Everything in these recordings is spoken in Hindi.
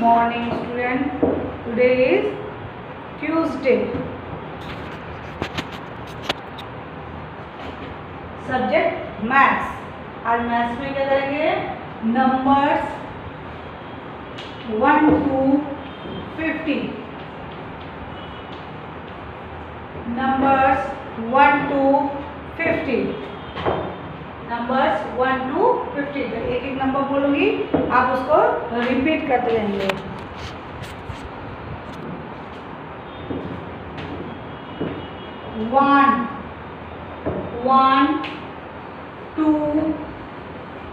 morning student. Today is Tuesday. Subject maths. आज मैथ्स में क्या करेंगे? Numbers 1 to 50. Numbers 1 to 50. Numbers 1 to 50. तो एक एक नंबर बोलूंगी, आप उसको रिपीट करते रहेंगे. 1 1 2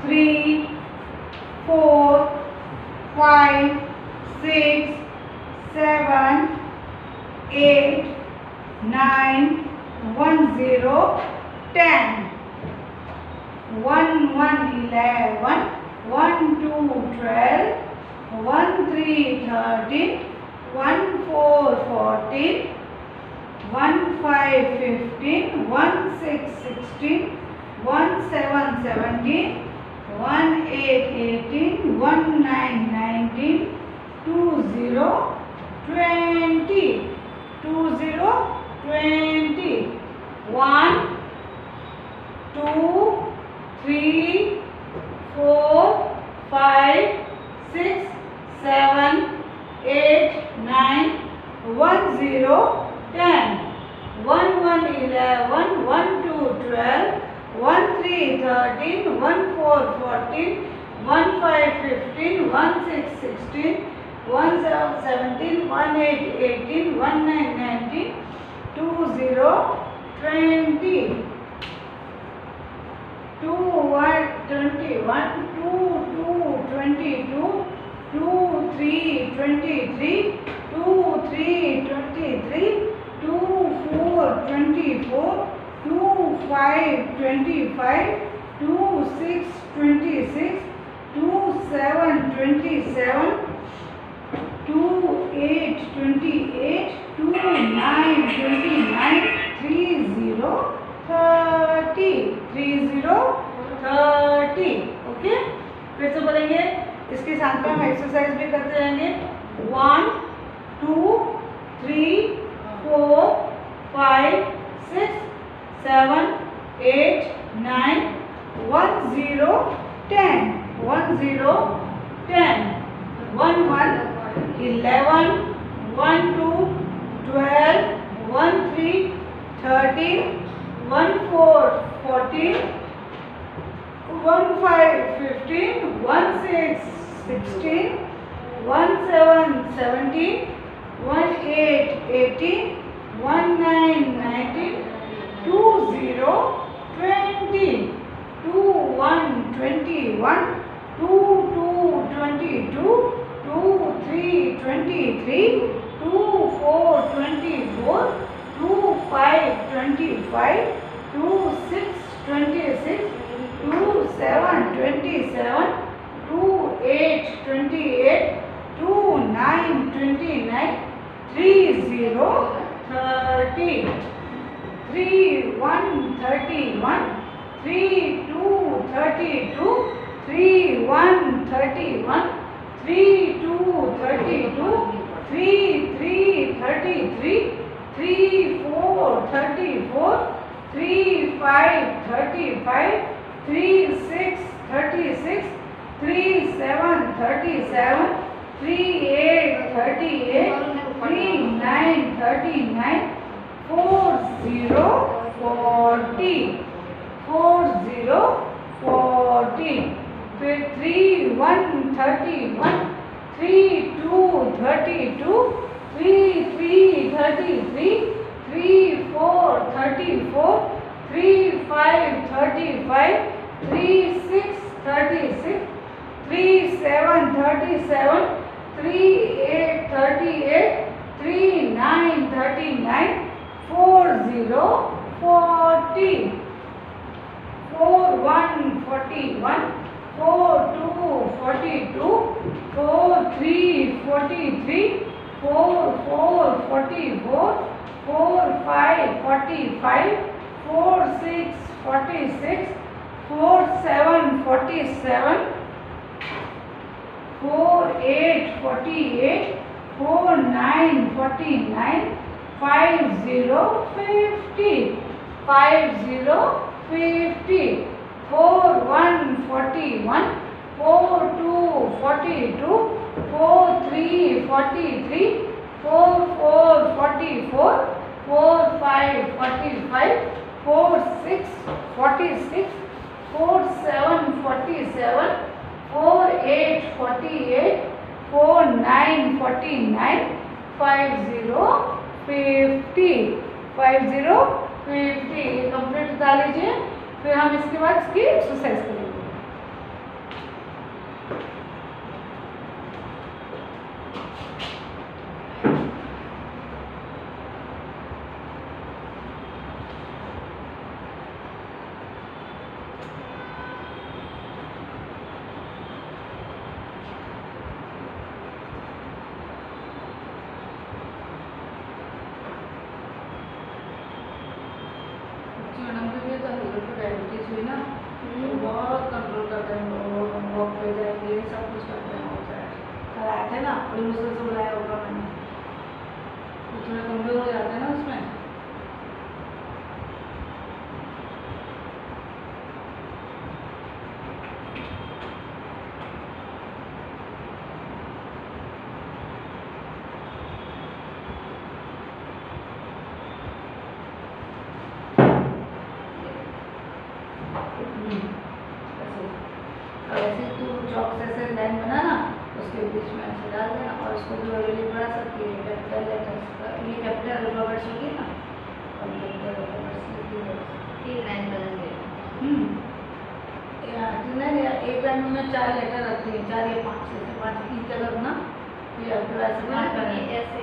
3 4 5 6 7 8 9 1 0 10. 1 1 11 1 2 12 1 3 13 1 4 14 1 5 15 1 6 16 1 7 17 1 8 18 1 9 19 2 0 20 2 0 20 1 2 3 4 5 6 7 8 9 1 0 10. 1 1 11 1 2 12 1 3 13 1 4 14 1 5 15 1 6 16 1 7 17 1 8 18 1 9 19 2 0 20 2 1 21 2 2 22 2 3 23 2 3 23 2 4 24 2 5 25 2 6 26 2 7 27 2 8 28 2 9 29 3 0 30 3 0 30. ओके, फिर से बोलेंगे. इसके साथ में हम एक्सरसाइज भी करते रहेंगे. 1 2 3 4 5 6 7 8 9 1 0 10 1 0 10 1 1 11 1 2 12 1 3 13 1 4 14 1 5 15 1 6 16 1 7 17 1 8 18 1 9 19 2 0 20 2 1 21 2 2 22 2 3 23 2 4 24 2 5 25 2 6 26 2 7 27 2 8 28 2 9 29 3 0 30 3 1 31 3 2 32 3 1 31 3 2 32 3 3 33 3 4 34 3 5 35 3 6 36 3 7 37 3 8 38 3 9 39 4 0 40 4 0 40. फिर 3 1 31 3 2 32 3 3 33 3 4 34 3 5 35 3 6 36 3 7 37 3 8 38 3 9 39 4 0 40 4 1 41 4 2 42 4 3 43 4 4 44 4 5 45 4 6 46 4 7 47 4 8 40 48, 49, 49, 50, 50, 50, 50, 41, 41, 42, 42, 43, 43, 44, 44, 45, 45, 46, 46, 47, 47, 48, 48, 49, 49, 50, 50, 50, 50। ये कंप्लीट बता लीजिए। फिर हम इसके बाद इसकी एक्सरसाइज करेंगे। मैडम के लिए तो डायबिटीज हुई ना, तो बहुत कंट्रोल करते हैं, वॉक पे जाएंगे, सब कुछ करते हैं। होता है कल आए थे ना, बड़ी मुश्किल से बुलाया होगा मैंने, तो थोड़ा कमजोर हो जाते हैं ना उसमें। ऐसे तू चौक से ऐसे लाइन बना ना, उसके बीच में ऐसे डाल देना, और उसको जो रिलीव बढ़ा सकती है कैपिटल लेटर्स का, ये कैपिटल अल्फाबेट्स होगी ना, और कैपिटल अल्फाबेट्स लिखी है। 3 लाइन बदल गए। या एक लाइन में 4 लेटर रखती है, 4 या 5, जैसे 5 की जगह ना, ये आपको ऐसे हाँ, करना है। ऐसे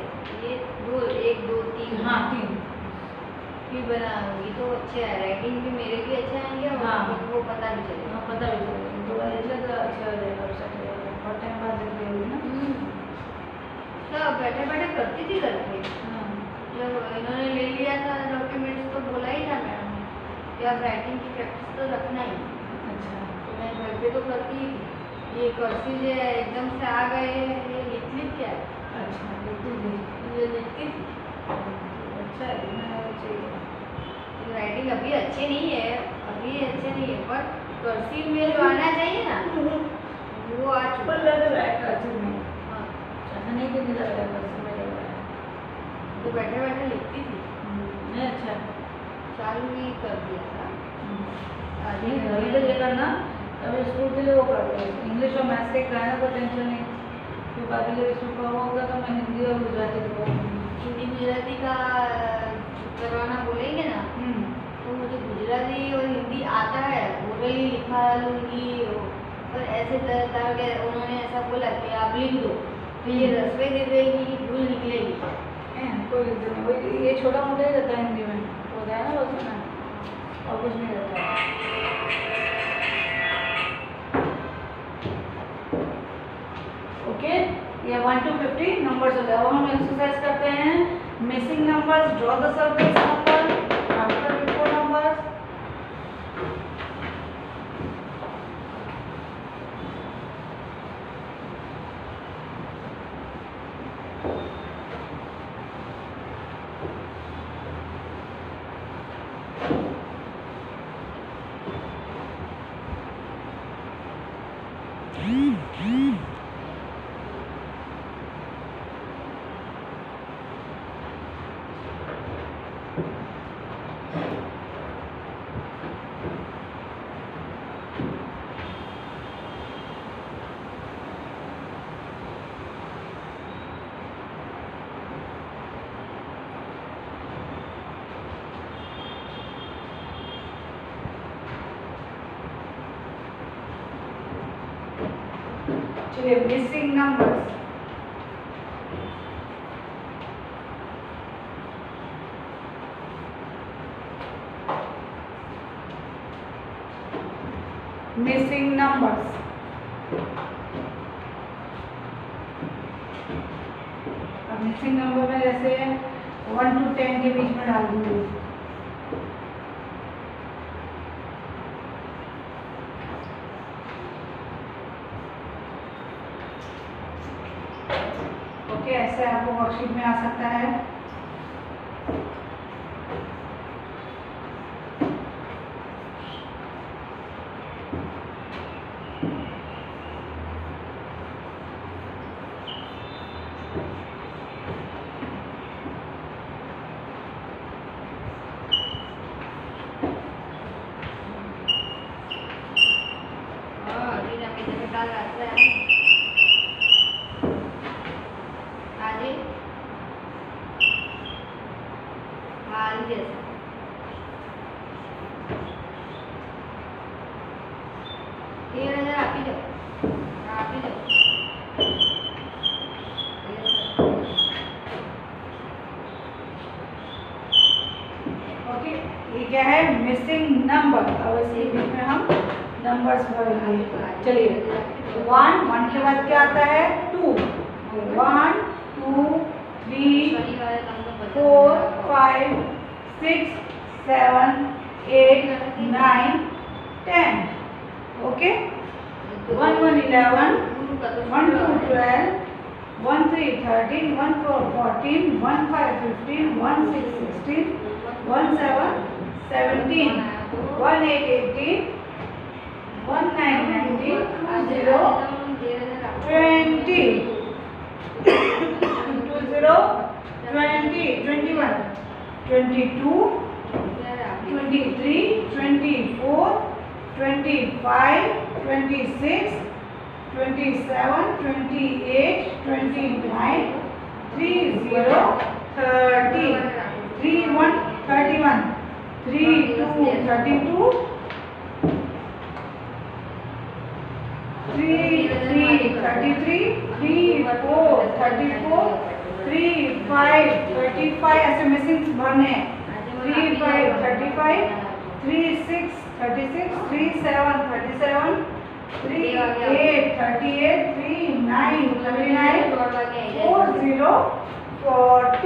ये 2 1 2 3 हाँ 3 भी बनाऊंगी तो अच्छे है, राइटिंग भी मेरे भी अच्छे आएंगे और हाँ। वो पता भी चलेगा। हाँ पता भी चलेगा, तो इसलिए तो अच्छा हो जाएगा, सेट हो जाएगा। बहुत टाइम बाद देखते होगी ना। सब बैठे बैठे करती थी घर पे। हाँ जब इन्होंने ले लिया था डॉक्यूमेंट्स तो बोला ही था मैडम ने कि आप राइटिंग की प्रैक्टिस तो रखना ही। अच्छा तो मैं घर पे तो करती ही थी। ये कर्सिव जो है एकदम से आ गए, ये लिख क्या है, अच्छा लिखती थी। ये लिखती थी। अच्छा है, लिखना चाहिए। राइटिंग अभी अच्छी नहीं है, अभी अच्छे नहीं है, पर कर्सिव में जो आना चाहिए ना वो आ चुका पर लग रहा है कर्सिव में, हाँ। ऐसा नहीं कि नहीं लग रहा है, कर्सिव में लग रहा है। तो बैठे बैठे लिखती थी, नहीं अच्छा है। चालू ही कर दिया था। आगे नहीं घर में तो ये करना, अभी स्कूल के लिए वो कर दो, इंग्लिश और मैथ्स के कराना कोई टेंशन नहीं, फिर बाकी जब स्कूल का वो होगा तो मैं हिंदी और गुजराती लिखूँगी। हिंदी गुजराती का करवाना बोलेंगे ना तो मुझे गुजराती और हिंदी आता है, ओरली लिखा लूँगी, पर ऐसे तरह के उन्होंने ऐसा बोला कि आप लिख दो तो ये रसवे दे देगी, भूल निकलेगी। कोई दिक्कत नहीं, वही ये छोटा मोटा ही रहता है हिंदी में, होता है ना उसमें, और कुछ नहीं रहता है। ओके, ये 1 to 50 नंबर्स हो गए। अब हम एक्सरसाइज करते हैं। Missing numbers, draw the circles number after before numbers. चलिए, मिसिंग नंबर्स। मिसिंग नंबर्स, अब मिसिंग नंबर में जैसे 1 to 10 के बीच में डाल दूंगी। ओके, ऐसे आपको वर्कशीट में आ सकता है। ओके, ये क्या है? Missing number. अब इसके बीच में हम नंबर्स भरेंगे। चलिए, 1 के बाद क्या आता है? 2। 1 2 3 4 5 6 7 8 9 10। ओके, 1 1 11 1 2 12 1 3 13 1 4 14 1 5 15 1 6 16 1 7 17 1 8 18 1 9 19 2 0 20 2 0 20 21 22 23 24 25 26 27 28 29 30 30 31 31 32 32 33 33 34 34 35 35 ऐसे मिसिंग भरने हैं। 35 35 36 36 37 37 38 38 39 39 40 40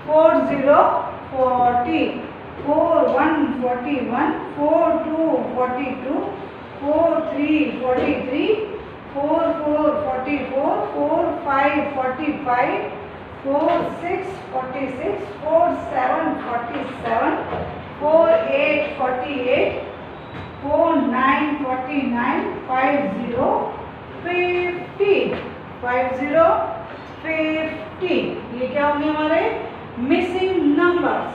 40 40 41 41 42 42 43 43 44 44 45 45 46 46 47 47 48 48 49 49 50 50 50 50। ये क्या होंगे हमारे? Missing numbers.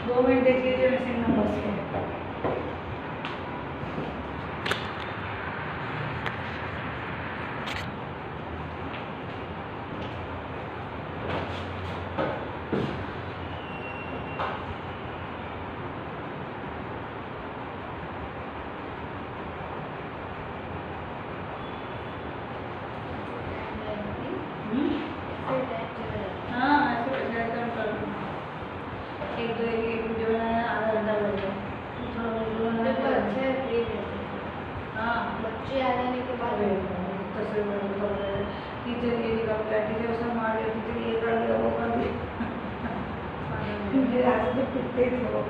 2 मिनट देख लीजिए मिसिंग नंबर्स के। टीचर ये निकल गया, टीचर उसे मार दिया, टीचर ये कर दिया, वो कर दिया। मेरे हाथ से पिटते थे वो।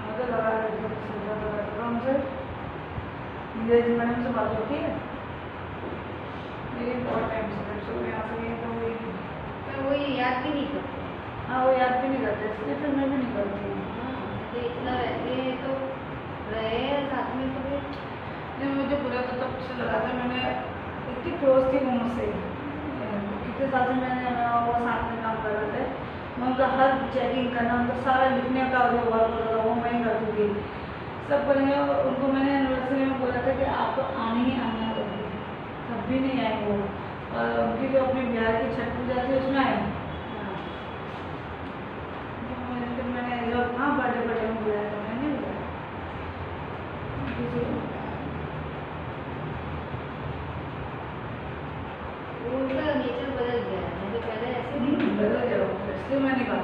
मुझे लगा हमसे नीरज मैडम से बात होती है मेरी बहुत टाइम से, तो मैं यहाँ से तो वही याद भी नहीं करते। हाँ, वो याद भी नहीं करते, इसलिए फिर मैं भी नहीं करती हूँ। तो इतना रहते हैं तो रहे साथ में तो फिर नहीं, मुझे बुरा तो तब से लगा था। मैंने इतनी क्लोज थी वो मुझसे, कितने साल से मैंने वो साथ में काम कर रहे थे। मैं उनका हर चेकिंग करना, उनका सारा लिखने का जो वर्क होता था वो मैं ही करती थी, सब करेंगे। उनको मैंने एनिवर्सरी में बोला था कि आप तो आने ही आना करेंगे, तब भी नहीं आए वो। और उनकी जो अपनी बिहार की छठ पूजा थी उसमें आए। फिर मैंने जब हाँ बर्थडे में बुलाया था, मैंने नहीं बुलाया। उनका नेचर बदल गया है, नहीं तो पहले ऐसे नहीं बदल गया, इसलिए मैं नहीं बात।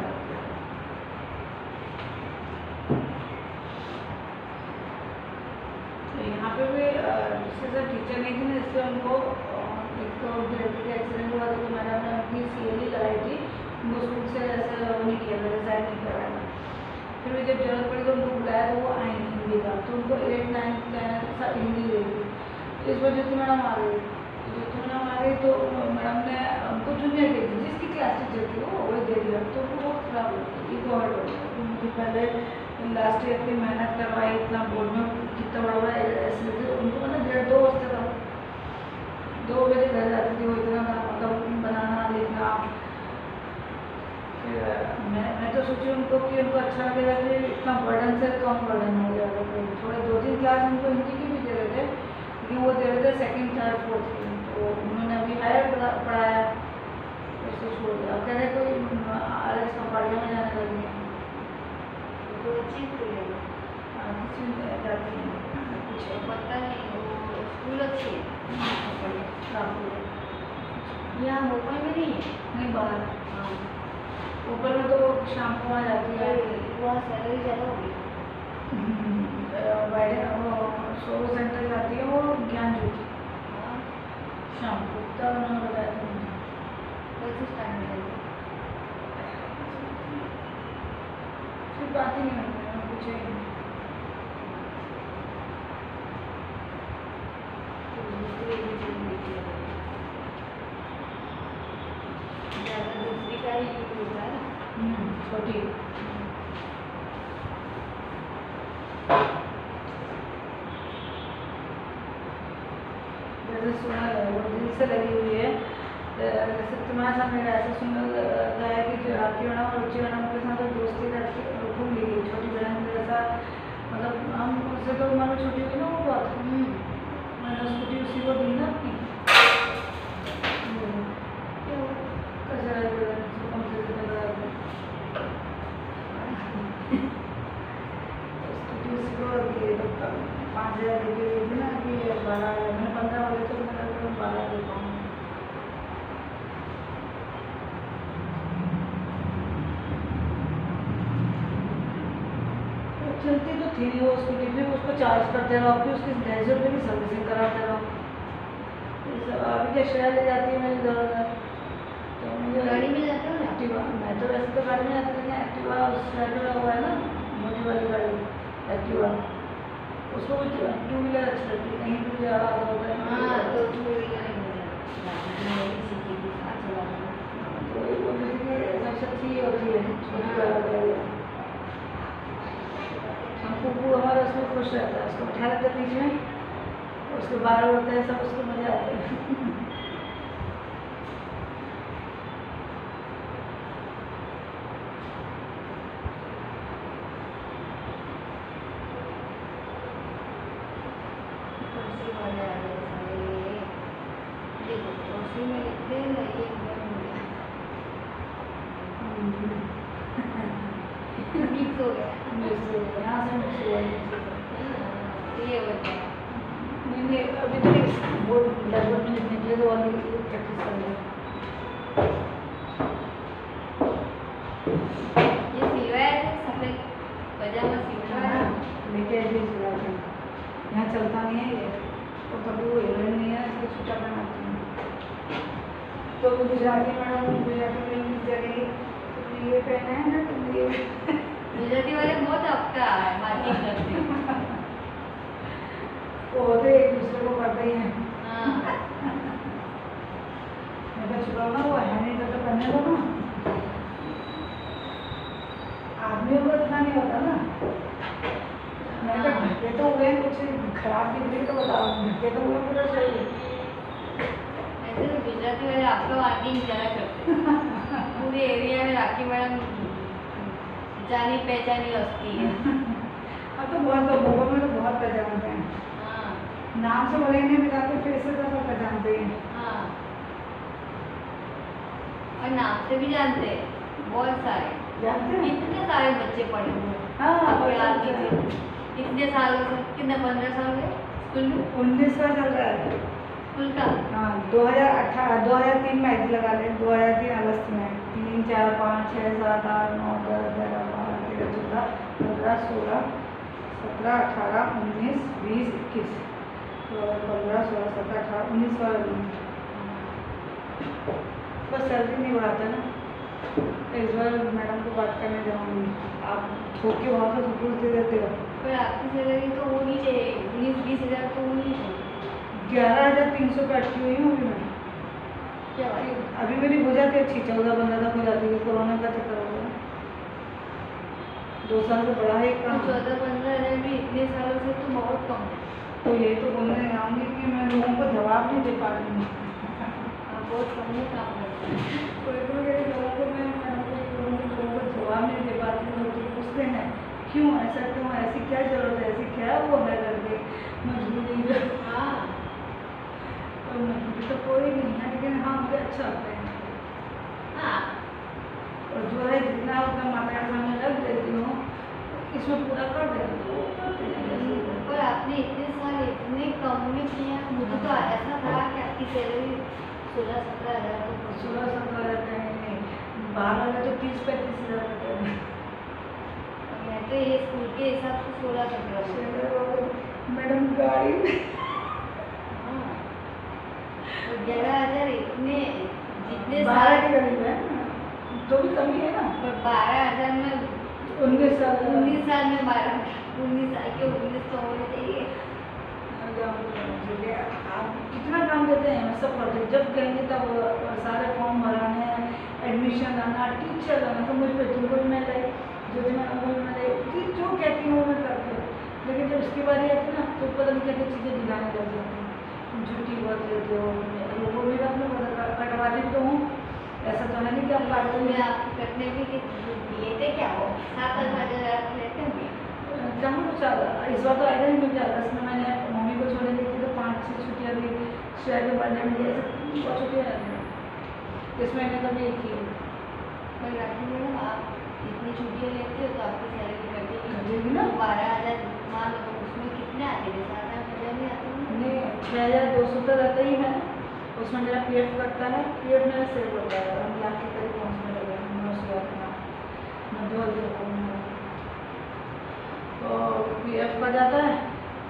यहाँ पे भी जिसके साथ टीचर नहीं थी ना, इसलिए उनको एक तो डिलेवरी का एक्सीडेंट हुआ था, तो मैंने उनकी CLE कराई थी, उनको स्कूल से ऐसे नहीं किया था, रिजाइन नहीं कराया था। फिर भी जब जरूरत पड़ी तो उनको बुलाया, तो वो आए हिंदी का, तो उनको 8 9 10 हिंदी दे दी। तो इस वजह से मैडम आ गई। ज्योति मैडम आ गई तो मैडम ने हमको जूनियर दे दी, जिसकी क्लास टीचर थी वो वही दे दिया, तो वो बहुत खराब हो गई, ईगो हर्ट हो गया। तो मुझे पहले लास्ट ईयर की मेहनत करवाई, इतना बोर्ड में कितना बड़ा बड़ा ऐसे उनको मतलब 1.5-2 बजता था, 2 बजे घर जाती थी वो, इतना मतलब बनाना लिखना। फिर मैं तो सोची उनको कि उनको अच्छा लगेगा कि इतना बर्डन से कम बर्डन हो गया। थोड़े 2-3 क्लास उनको हिंदी की भी दे रहे थे, लेकिन वो दे रहे थे 2nd, 3rd, 4th की, तो उन्होंने अभी हायर पढ़ाया, उसको छोड़ दिया। कह रहे कोई अलग कंपार्टमेंट में जाने लगी है, तो अच्छी स्कूल है, किसी में जाती है कुछ पता नहीं, वो स्कूल अच्छी है। रामपुर यहाँ भोपाल में नहीं है। नहीं, बाहर हाँ, ऊपर में तो शाम को वहाँ जाती है। वहाँ सैलरी ज़्यादा होगी। वो सोलो सेंटर जाती है, वो ज्ञान ज्योति हाँ, शाम को, तब उन्होंने बताया था मुझे। कैसे स्टार्ट मिलेगा? फिर बात ही नहीं होती है, कुछ ही नहीं। तो दूसरी एडिशन देखिए, ज़्यादा दूसरी का ही यूज होता है ना। छोटी जैसे सुना है वो दिल से लगी हुई है। जैसे तुम्हारे साथ मेरा ऐसा सुना लगता है कि जो आपकी मैडम और रुचि मैडम के साथ दोस्ती करके घूम ली, छोटी बहन जैसा, मतलब हम उससे तो उम्र में छोटी हुई ना, वो बात मैंने स्कूटी उसी को दी ना अपनी, कचरा स्कूटी उसी को दी, तो 5,000 लेके गई थी ना कि 12, मैंने 15 बोले तो मैंने 12 दे पाऊँगी। चलती तो थी वो स्कूटी, फिर उसको चार्ज करते रहो, फिर उसकी 250 रुपये की सर्विसिंग कराते रहो। अभी क्या शेयर ले जाती है मेरी इधर-उधर, तो मुझे गाड़ी में जाते हो ना? एक्टिवा, मैं तो वैसे तो गाड़ी में जाती हूँ, एक्टिवा स्टार्ट हुआ है ना, मोटी वाली गाड़ी एक्टिवा, उसको भी 2 व्हीलर अच्छी लगती है, कहीं भी जा रहा होता है। हाँ, तो टू व्हीलर नहीं मिला, सीखी थी अच्छा लगा। तो वही बोल रही थी कि सबसे अच्छी ये होती है छोटी गाड़ी। हम कुकू हमारा उसमें खुश रहता है, उसको बैठा रहता है बीच में, उसके बाहर होता है सब, उसको मजा आता है। कुर्सी वाले आ गए सारे, देखो कुर्सी में लिखते हैं ना, ये एकदम मिक्स हो गया। यहाँ से मिक्स हुआ ये होता है। नहीं, अभी तो वो लगभग में निकले तो वाली प्रैक्टिस कर रहे हैं। ये सिलवाया है सफेद पजामा सिलवाया है। लेके भी सिलाते हैं, यहाँ चलता नहीं है ये, तो कभी वो हीरोइन नहीं है, इसको छुट्टा बनाती है। तो गुजराती मैडम गुजराती में इंग्लिश जगह तुमने ये पहना है ना, तुमने ये गुजराती वाले बहुत अपका है, बातचीत करते हैं। वो होते एक दूसरे को करते ही हैं। हाँ, मैं कहा छुपाओ ना, वो है नहीं तो करने दो ना, आदमियों को इतना नहीं होता ना। मैं कहा ढके तो हुए कुछ खराब दिख रही तो बताओ, ढके तो हुए पूरा सही है। ऐसे तो गुजराती वाले आपका मार्किंग ज़्यादा करते हैं। पूरे एरिया में राखी मैडम जानी पहचानी हस्ती है। अब तो बहुत लोग भोपाल में तो बहुत पहचानते हैं, हाँ नाम से बोलेंगे मिलाते फेस से तो सब पहचानते हैं। हाँ, और नाम से भी जानते हैं बहुत सारे, जानते हैं? कितने सारे बच्चे पढ़े हुए हैं। हाँ, आप बहुत याद अच्छे हैं। कीजिए, कितने सालों से, कितने 15 साल हुए स्कूल में, 19 का चल रहा है। स्कूल का। हाँ, 2003 में आई थी, लगा लें 2003 अगस्त में, 3, 4, 5, 6, 7, 8, 9, 10, 11, 12, 13, 14, 15, 16, 17, 18, 19, 20, 21, 15, 16, 17, 18, 19 वाला दिन। बस सैलरी नहीं बढ़ाता ना, इस बार मैडम को बात करने जाऊँगी, आप थोक के वहाँ से दे देते हो। पर आपकी सैलरी तो होनी चाहिए, 19-20 हज़ार तो होनी चाहिए। 11,300 पे अटकी हुई हूँ अभी मैं। क्या बात है? अभी मेरी हो जाती अच्छी 14-15 तक हो जाती है। कोरोना का चक्कर हो गया, 2 साल से बड़ा है तो काम। 14-15 हज़ार भी इतने सालों से तो बहुत कम है। तो यही तो बोलने आऊँगी कि मैं लोगों को जवाब नहीं दे पा रही हूँ। आप बहुत कम में काम करते हैं। कोई लोगों को मैं लोगों को जवाब नहीं दे पाती हूँ। लोग पूछते हैं क्यों ऐसा, क्यों ऐसी क्या जरूरत है, ऐसी क्या वो है करके मजबूरी जो। हाँ, तो मजबूरी तो कोई नहीं है, लेकिन हाँ मुझे अच्छा लगता है। हाँ, और जो है जितना उतना माता के सामने रख देती हूँ, इसमें पूरा कर देती हूँ। पर आपने इतने साल इतने कम में किया। मुझे तो ऐसा था कि आपकी सैलरी 16-17 हज़ार तो 16-17 हज़ार नहीं, बाहर वाले तो 30-35 हज़ार रुपये हैं। मैं तो ये स्कूल के हिसाब से 16-17 मैडम गाड़ी में हाँ, तो 11,000 इतने जितने 12 साल के करीब है, तो भी कमी है ना। पर 12,000 में 19 साल 19 साल में 19 साल के 19 तो होने चाहिए। आप कितना काम देते हैं, मैं सब करते हैं। जब कहेंगे तब सारे फॉर्म भराने, एडमिशन लाना, टीचर लाना, तो मुझ पर तुमको भी मैं लाई, जो मैं लाई, जो कहती हूँ मैं करती हूँ। लेकिन जब इसकी बारी आती है ना, तो पता नहीं क्या क्या चीज़ें दिलाने लग जाती हैं। छुट्टी बहुत लेते हो, वो भी अपने कटवाती तो हूँ, ऐसा तो है नहीं कि आप काटते में हैं। आपके कटने भी लेते क्या हो 7,000 लेते होंगे। कहाँ कुछ इस बार तो आएगा नहीं, क्योंकि अगस्त में मैंने मम्मी को छोड़ने दी थी तो 5-6 छुट्टियाँ दी। शेयर के बर्थडे में ऐसे 5 छुट्टियाँ रहती हैं। इस महीने का भी एक ही है। पर राखी मैडम आप इतनी छुट्टियाँ लेते हो तो आपकी सैलरी कटेगी कटेगी ना। 12,000 मान लो, तो उसमें कितने आते हैं? 7-8 हज़ार नहीं आते होंगे? नहीं, 6,200 तो रहता ही है। उसमें मेरा PF कटता है, PF मेरा सेव होता है, हम लाख के करीब पहुँचने लगे हैं, 900 अपना 90,000 तो PF कट जाता है।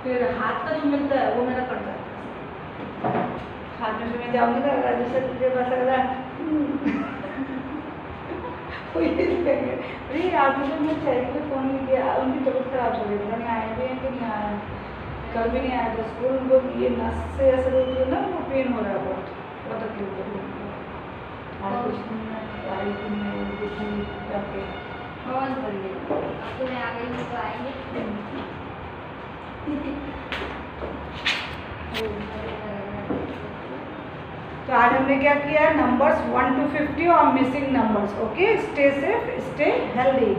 फिर हाथ का जो मिलता है वो मेरा कट जाता है। हाथ में भी मैं जाऊँगी ना रजिस्टर के पास अगला कोई देखेंगे अरे आज मुझे मैं चेहरे पे फ़ोन नहीं किया, उनकी तबीयत खराब हो गई, पता नहीं आए भी हैं कि नहीं आए। कल भी नहीं आया था स्कूल, उनको ये नस से ऐसा होती है ना, वो पेन हो रहा है, बहुत तकलीफ हो रही है। और कुछ नहीं है, आई भी नहीं देखी जाके। कौन करिए? अब तो मैं आ गई हूँ तो आएंगे। तो आज हमने क्या किया, नंबर्स 1 to 50 और missing numbers. Okay, stay safe, stay healthy.